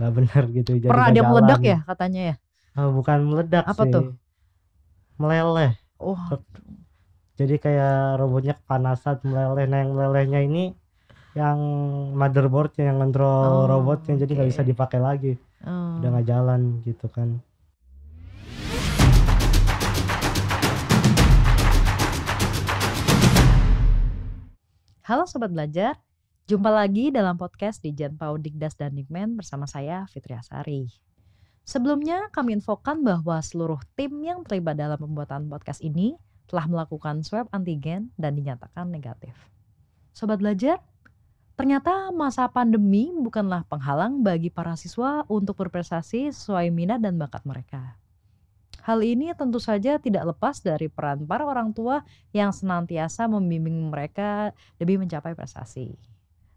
nggak benar gitu, jadi Pernah nggak ada meledak jalan. ya katanya ya? Bukan meledak Apa sih, tuh? meleleh. Oh, Tet- Jadi kayak robotnya kepanasan meleleh. Nah yang melelehnya ini yang motherboardnya yang kontrol robotnya, oh jadi nggak bisa oke. dipakai lagi, udah Oh. nggak jalan gitu kan. Halo Sobat Belajar, jumpa lagi dalam podcast di Janpau Dikdas dan Dikmen bersama saya Fitri Asari. Sebelumnya kami infokan bahwa seluruh tim yang terlibat dalam pembuatan podcast ini telah melakukan swab antigen dan dinyatakan negatif. Sobat Belajar, ternyata masa pandemi bukanlah penghalang bagi para siswa untuk berprestasi sesuai minat dan bakat mereka. Hal ini tentu saja tidak lepas dari peran para orang tua yang senantiasa membimbing mereka demi mencapai prestasi.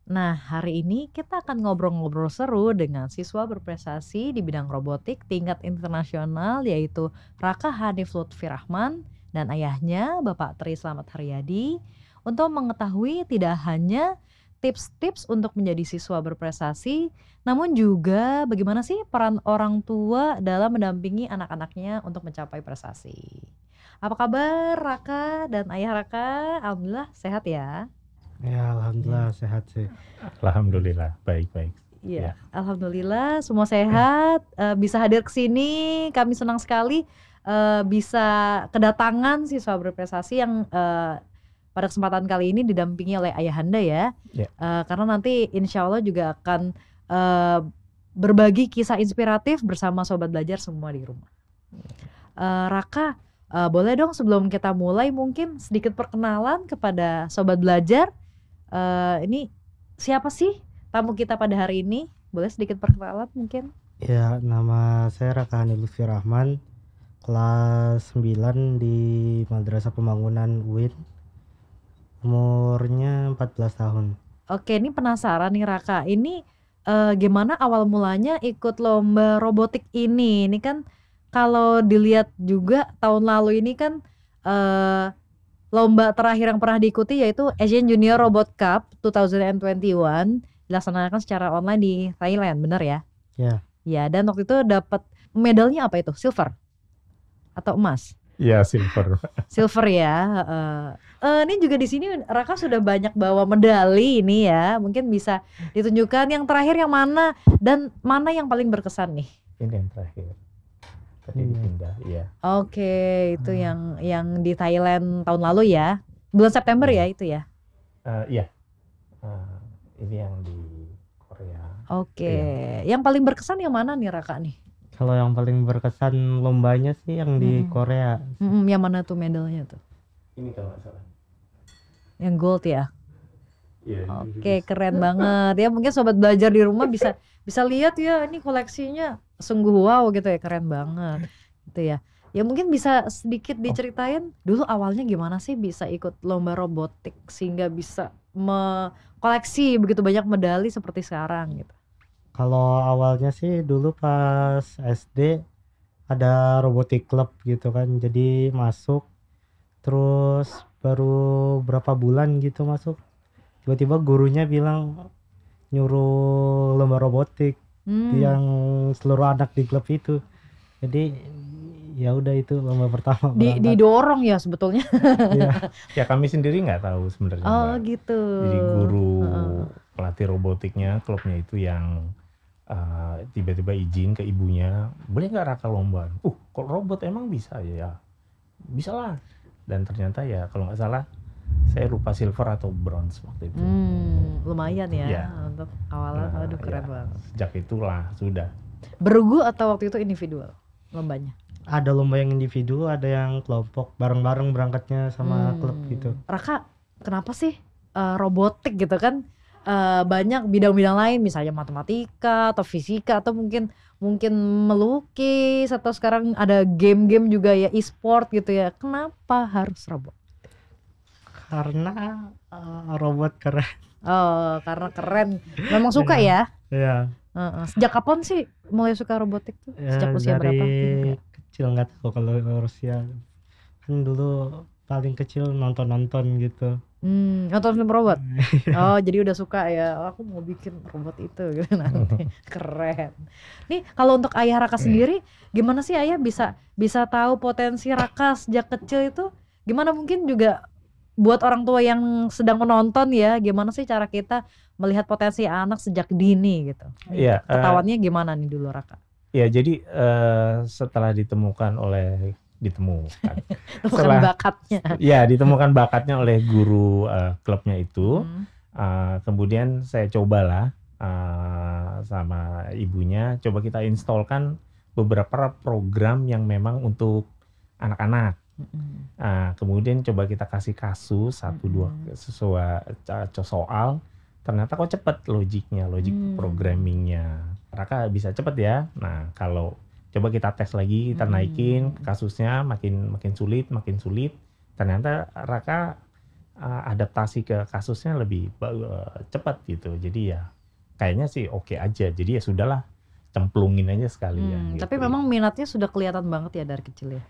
Nah, hari ini kita akan ngobrol-ngobrol seru dengan siswa berprestasi di bidang robotik tingkat internasional, yaitu Raka Hanif Lutfi Rahman dan ayahnya Bapak Tri Slamet Haryadi, untuk mengetahui tidak hanya tips-tips untuk menjadi siswa berprestasi, namun juga bagaimana sih peran orang tua dalam mendampingi anak-anaknya untuk mencapai prestasi. Apa kabar Raka dan ayah Raka? Alhamdulillah sehat ya. Ya alhamdulillah sehat sih. Alhamdulillah baik-baik. Iya, Ya. alhamdulillah semua sehat. Bisa hadir ke sini, kami senang sekali bisa kedatangan siswa berprestasi yang pada kesempatan kali ini didampingi oleh ayahanda ya. Ya. Karena nanti insya Allah juga akan berbagi kisah inspiratif bersama Sobat Belajar semua di rumah. Raka, boleh dong sebelum kita mulai mungkin sedikit perkenalan kepada Sobat Belajar. Ini siapa sih tamu kita pada hari ini? Boleh sedikit perkenalan mungkin? Ya, nama saya Raka Hanif Lutfi Rahman, kelas 9 di Madrasah Pembangunan UIN, umurnya 14 tahun. Oke, ini penasaran nih Raka, ini gimana awal mulanya ikut lomba robotik ini? Ini kan kalau dilihat juga tahun lalu ini kan lomba terakhir yang pernah diikuti yaitu Asian Junior Robot Cup 2021 dilaksanakan secara online di Thailand, benar ya? Ya. Ya, dan waktu itu dapat medalnya apa itu? Silver atau emas? Ya, silver. Silver ya. Ini juga di sini Raka sudah banyak bawa medali ini ya. Mungkin bisa ditunjukkan yang terakhir yang mana dan mana yang paling berkesan nih? Ini yang terakhir. Tadi dipindah, ya. Oke, itu yang di Thailand tahun lalu ya. Bulan September ya itu ya. Iya. Ini yang di Korea. Oke. Yang paling berkesan yang mana nih Raka nih? Kalau yang paling berkesan lombanya sih yang di Korea. Yang mana tuh medalnya tuh? Ini kalau nggak salah. Yang gold ya. Iya. Oke, keren banget ya. Mungkin Sobat Belajar di rumah bisa lihat ya, ini koleksinya sungguh wow gitu ya, keren banget gitu ya. Ya mungkin bisa sedikit diceritain dulu awalnya gimana sih bisa ikut lomba robotik sehingga bisa koleksi begitu banyak medali seperti sekarang gitu. Kalau awalnya sih dulu pas SD ada robotik club gitu kan, jadi masuk, terus baru berapa bulan gitu masuk, tiba-tiba gurunya bilang nyuruh lomba robotik yang seluruh anak di klub itu. Jadi ya udah itu lomba pertama berangkat. Didorong ya sebetulnya. Ya kami sendiri nggak tahu sebenarnya. Oh Mbak. gitu. Jadi guru pelatih robotiknya klubnya itu yang tiba-tiba izin ke ibunya, boleh nggak Raka lomba? Kok robot emang bisa ya? Bisa lah. Dan ternyata ya kalau nggak salah saya lupa silver atau bronze waktu itu. Lumayan ya, Ya. untuk awalan. Aduh keren banget. Sejak itulah sudah. Bergu atau waktu itu individual lombanya? Ada lomba yang individu, ada yang kelompok, bareng-bareng berangkatnya sama klub gitu. Raka, kenapa sih robotik gitu kan? Banyak bidang-bidang lain, misalnya matematika atau fisika atau mungkin melukis, atau sekarang ada game-game juga ya, e-sport gitu ya. Kenapa harus robot? Karena robot keren. Oh, karena keren. Memang suka ya? Iya. Sejak kapan sih mulai suka robotik tuh? Sejak usia dari berapa? kecil, nggak tahu kalau usia. Kan dulu paling kecil nonton gitu. Nonton film robot? Oh, jadi udah suka ya, "Oh, aku mau bikin robot itu," gitu nanti. Keren. Nih kalau untuk ayah Raka sendiri, gimana sih ayah bisa tahu potensi Raka sejak kecil itu? Gimana mungkin juga buat orang tua yang sedang menonton ya, gimana sih cara kita melihat potensi anak sejak dini gitu? Nih Iya, ketahuannya gimana nih dulu Raka? ya jadi setelah ditemukan Bukan setelah bakatnya. ya ditemukan bakatnya oleh guru klubnya itu, Hmm. kemudian saya cobalah sama ibunya, coba kita installkan beberapa program yang memang untuk anak-anak. Kemudian coba kita kasih kasus 1-2 sesuai soal, ternyata kok cepet logik programmingnya. Raka bisa cepet ya. Nah, kalau coba kita tes lagi, kita naikin kasusnya makin sulit. Ternyata Raka adaptasi ke kasusnya lebih cepat gitu. Jadi ya kayaknya sih oke aja. Jadi ya sudahlah, cemplungin aja sekalian Tapi gitu. memang minatnya sudah kelihatan banget ya dari kecil ya?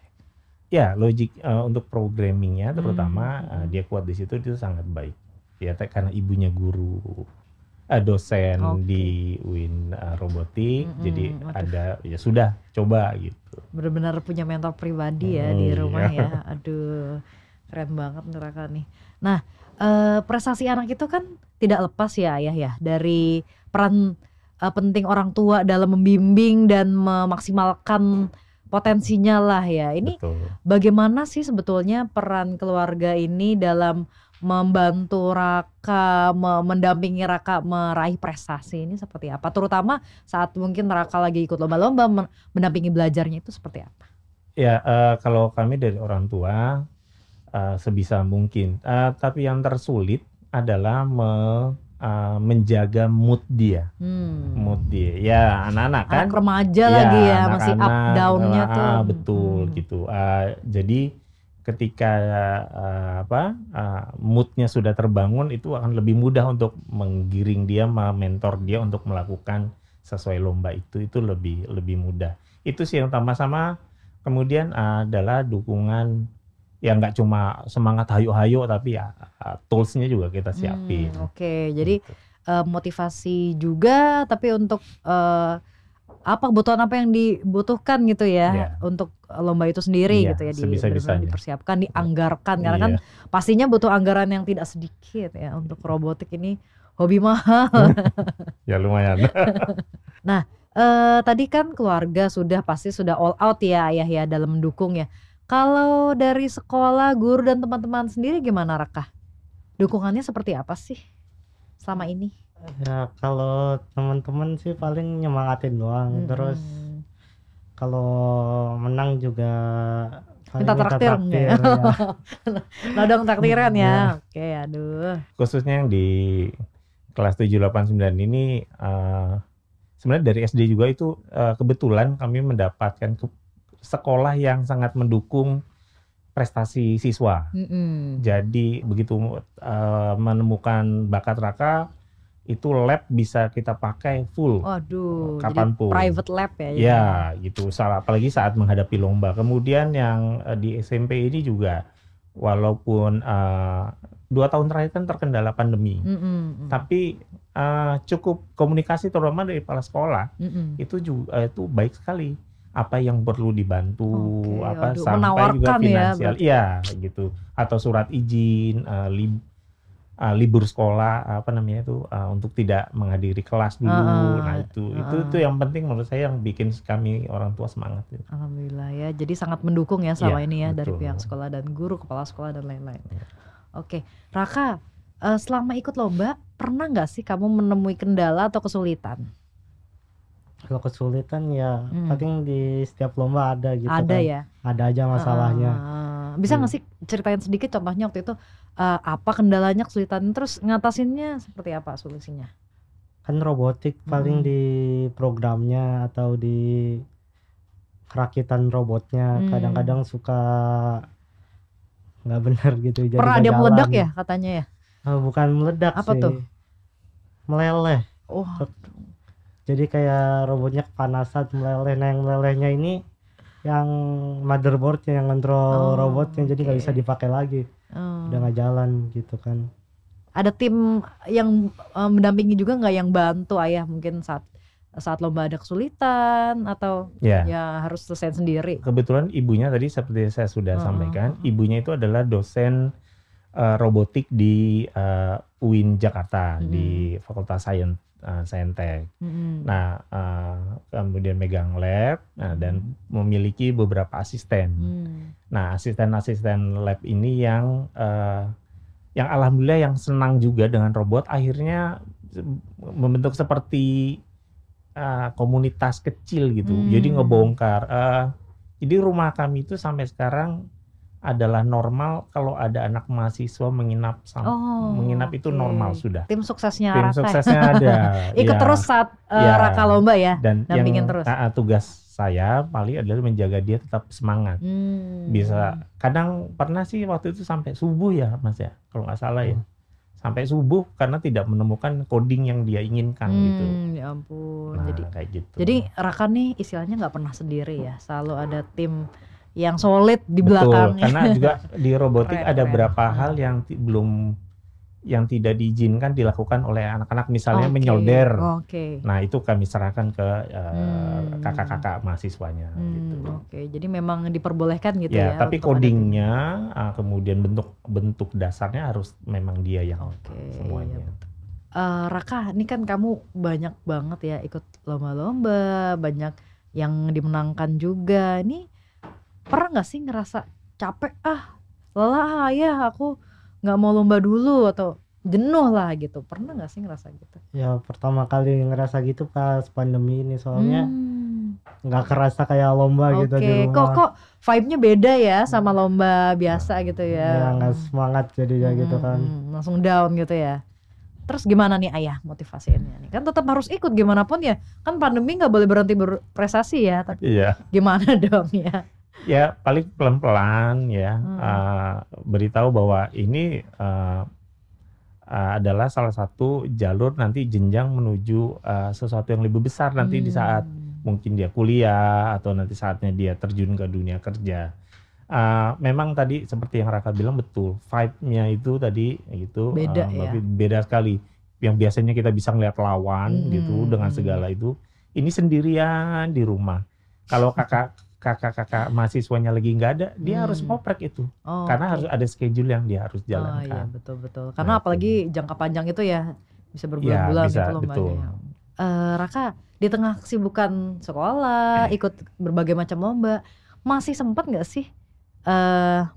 Ya, logik untuk programmingnya terutama dia kuat di situ, itu sangat baik. Ya, karena ibunya guru dosen di UIN robotik, jadi Waduh, ada ya sudah coba gitu. benar-benar punya mentor pribadi ya di rumah Iya. ya. Aduh, keren banget nih Raka nih. Nah, prestasi anak itu kan tidak lepas ya ayah ya dari peran penting orang tua dalam membimbing dan memaksimalkan potensinya lah ya. Ini Betul. bagaimana sih sebetulnya peran keluarga ini dalam membantu Raka, mendampingi Raka meraih prestasi ini seperti apa? Terutama saat mungkin Raka lagi ikut lomba-lomba, mendampingi belajarnya itu seperti apa? Ya, kalau kami dari orang tua sebisa mungkin, tapi yang tersulit adalah menjaga mood dia. Ya anak-anak kan, Anak remaja lagi ya, masih up anak-anak, down-nya tuh. betul gitu. Jadi ketika moodnya sudah terbangun, itu akan lebih mudah untuk menggiring dia, mentor dia untuk melakukan sesuai lomba itu lebih mudah. Itu sih yang utama. Kemudian adalah dukungan, ya nggak cuma semangat hayo-hayo, tapi ya toolsnya juga kita siapin. Oke, jadi Gitu. motivasi juga, tapi untuk kebutuhan apa yang dibutuhkan gitu ya, Iya. untuk lomba itu sendiri Iya, gitu ya, sebisa-bisanya. benar-benar dipersiapkan, dianggarkan karena Iya. kan pastinya butuh anggaran yang tidak sedikit ya untuk robotik ini, hobi mahal. Ya lumayan. Nah, tadi kan keluarga pasti sudah all out ya ayah ya dalam mendukung ya. Kalau dari sekolah, guru dan teman-teman sendiri gimana Raka? Dukungannya seperti apa sih selama ini? Ya kalau teman-teman sih paling nyemangatin doang, terus kalau menang juga paling Minta traktir traktir ya. ya. Nodong traktiran ya. Oke, aduh. Khususnya yang di kelas 7, 8, 9 ini sebenarnya dari SD juga itu kebetulan kami mendapatkan sekolah yang sangat mendukung prestasi siswa. Jadi begitu menemukan bakat Raka, itu lab bisa kita pakai full. Waduh, kapanpun. Jadi private lab ya. Ya, gitu. Apalagi saat menghadapi lomba. Kemudian yang di SMP ini juga, walaupun 2 tahun terakhir kan terkendala pandemi, tapi cukup komunikasi terutama dari kepala sekolah itu juga itu baik sekali. Apa yang perlu dibantu, sampai juga finansial, ya gitu. Atau surat izin, libur sekolah untuk tidak menghadiri kelas dulu. Nah itu yang penting menurut saya, yang bikin kami orang tua semangat. Alhamdulillah ya, jadi sangat mendukung ya selama ini ya, betul. dari pihak sekolah dan guru, kepala sekolah dan lain-lain. Oke, Raka, selama ikut lomba pernah nggak sih kamu menemui kendala atau kesulitan? Kalau kesulitan ya paling di setiap lomba ada gitu Ada kan. ya. Ada aja masalahnya. Bisa nggak sih ceritain sedikit contohnya waktu itu, apa kendalanya, kesulitan, terus ngatasinnya seperti apa solusinya? Kan robotik paling di programnya atau di kerakitan robotnya kadang-kadang suka nggak benar gitu. Jadi Pernah ada meledak ya katanya ya? Bukan meledak apa sih. Tuh? Meleleh. Oh. Jadi kayak robotnya kepanasan, meleleh. Nah yang melelehnya ini yang motherboardnya yang kontrol robotnya, jadi nggak bisa dipakai lagi. udah nggak jalan gitu kan. Ada tim yang mendampingi juga nggak, yang bantu ayah mungkin saat lomba ada kesulitan atau Ya, ya harus selesai sendiri? kebetulan ibunya tadi seperti saya sudah sampaikan, ibunya itu adalah dosen robotik di UIN Jakarta di Fakultas Saintek. Nah, kemudian megang lab dan memiliki beberapa asisten. Nah, asisten-asisten lab ini yang alhamdulillah yang senang juga dengan robot, akhirnya membentuk seperti komunitas kecil gitu. Jadi ngebongkar. Jadi rumah kami itu sampai sekarang adalah normal kalau ada anak mahasiswa menginap itu normal sudah. Tim suksesnya Tim Raka. suksesnya ada. Ikut terus saat Raka lomba ya. Dan dampingin yang terus. Tugas saya paling adalah menjaga dia tetap semangat. Bisa kadang pernah sih waktu itu sampai subuh ya Mas ya, kalau nggak salah ya. Sampai subuh karena tidak menemukan coding yang dia inginkan gitu. Ya ampun. Nah, kayak gitu. Jadi Raka nih istilahnya nggak pernah sendiri ya, selalu ada tim yang solid di Betul, belakangnya. karena juga di robotik Keren, ada keren. beberapa hal yang tidak diizinkan dilakukan oleh anak-anak, misalnya menyolder. Nah, itu kami serahkan ke kakak-kakak mahasiswanya gitu. Jadi memang diperbolehkan gitu ya. Tapi untuk ada codingnya kemudian bentuk dasarnya harus memang dia yang semuanya. Raka, ini kan kamu banyak banget ya ikut lomba-lomba, banyak yang dimenangkan juga. Ini pernah nggak sih ngerasa capek, lelah ya aku nggak mau lomba dulu, atau jenuh lah gitu? Pernah nggak sih ngerasa gitu? Ya pertama kali ngerasa gitu pas pandemi ini, soalnya nggak kerasa kayak lomba gitu di rumah. Kok vibe-nya beda ya sama lomba biasa gitu ya? Ya nggak semangat jadinya gitu kan. Langsung down gitu ya. Terus gimana nih ayah motivasinya nih? Kan tetap harus ikut gimana pun ya. Kan pandemi nggak boleh berhenti berprestasi ya. Tapi gimana dong ya? Ya paling pelan-pelan ya, beritahu bahwa ini adalah salah satu jalur nanti jenjang menuju sesuatu yang lebih besar nanti di saat mungkin dia kuliah atau nanti saatnya dia terjun ke dunia kerja. Memang tadi seperti yang Raka bilang betul, vibe-nya itu tadi gitu beda ya. Beda sekali. Yang biasanya kita bisa ngeliat lawan gitu dengan segala itu, ini sendirian di rumah. Kalau kakak-kakak mahasiswanya lagi nggak ada, dia harus ngoprek itu, karena harus ada schedule yang dia harus jalankan. Iya betul. Karena apalagi jangka panjang itu ya, bisa berbulan-bulan gitu lombanya. Raka, di tengah kesibukan sekolah, ikut berbagai macam lomba, masih sempat nggak sih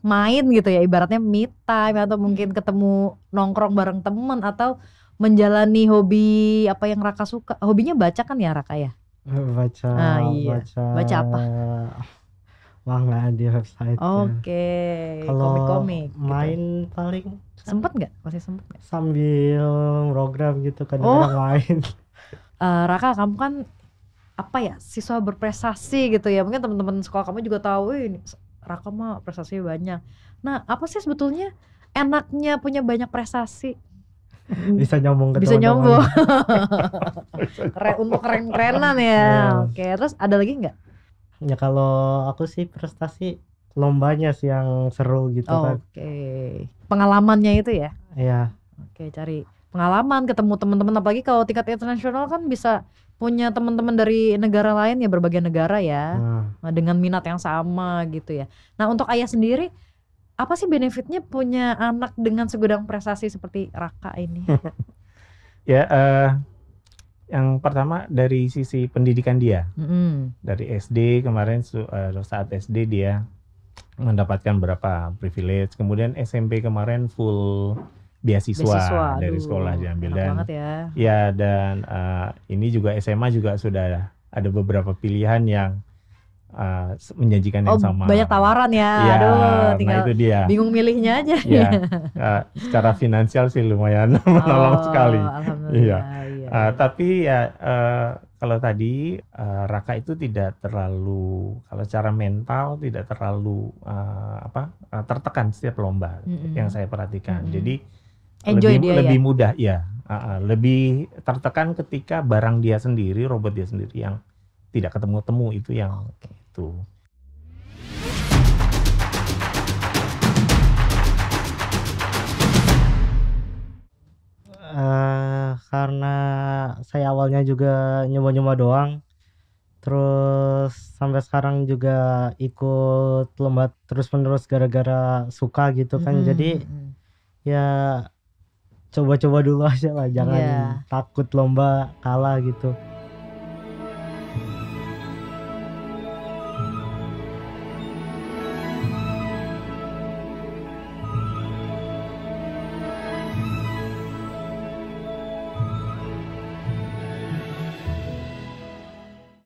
main gitu ya, ibaratnya me time, atau mungkin ketemu nongkrong bareng temen, atau menjalani hobi apa yang Raka suka? Hobinya baca kan ya Raka ya? Baca apa? Manga di website. Kalau komik-komik main gitu. Paling sempet nggak? Masih sempet nggak? Sambil program gitu kadang-kadang main. Raka, kamu kan siswa berprestasi gitu ya, mungkin teman-teman sekolah kamu juga tahu ini Raka mah prestasinya banyak. Nah, apa sih sebetulnya enaknya punya banyak prestasi? Bisa nyambung ke Bisa nyambung. Untuk keren-kerenan ya. Terus ada lagi nggak? Ya kalau aku sih prestasi lombanya sih yang seru gitu kan. Pengalamannya itu ya? Iya. Cari pengalaman, ketemu teman-teman, apalagi kalau tingkat internasional kan bisa punya teman-teman dari negara lain ya, berbagai negara ya, dengan minat yang sama gitu ya. Nah, untuk ayah sendiri, apa sih benefitnya punya anak dengan segudang prestasi seperti Raka ini? Yang pertama dari sisi pendidikan dia. Dari SD kemarin saat SD dia mendapatkan berapa privilege. Kemudian SMP kemarin full beasiswa dari sekolah diambil, dan dan ini juga SMA juga sudah ada beberapa pilihan yang menjanjikan yang sama. Banyak tawaran ya. Tinggal itu dia. Bingung milihnya aja. Secara finansial sih lumayan menolong sekali. Alhamdulillah. Tapi kalau tadi Raka itu tidak terlalu, kalau secara mental tidak terlalu tertekan setiap lomba yang saya perhatikan. Jadi lebih mudah lebih tertekan ketika barang dia sendiri, robot dia sendiri yang tidak ketemu-temu, itu yang itu. saya awalnya juga nyoba-nyoba doang. Terus sampai sekarang juga ikut lomba terus-menerus gara-gara suka gitu kan. Jadi ya coba-coba dulu aja lah, jangan Iya. takut lomba kalah gitu.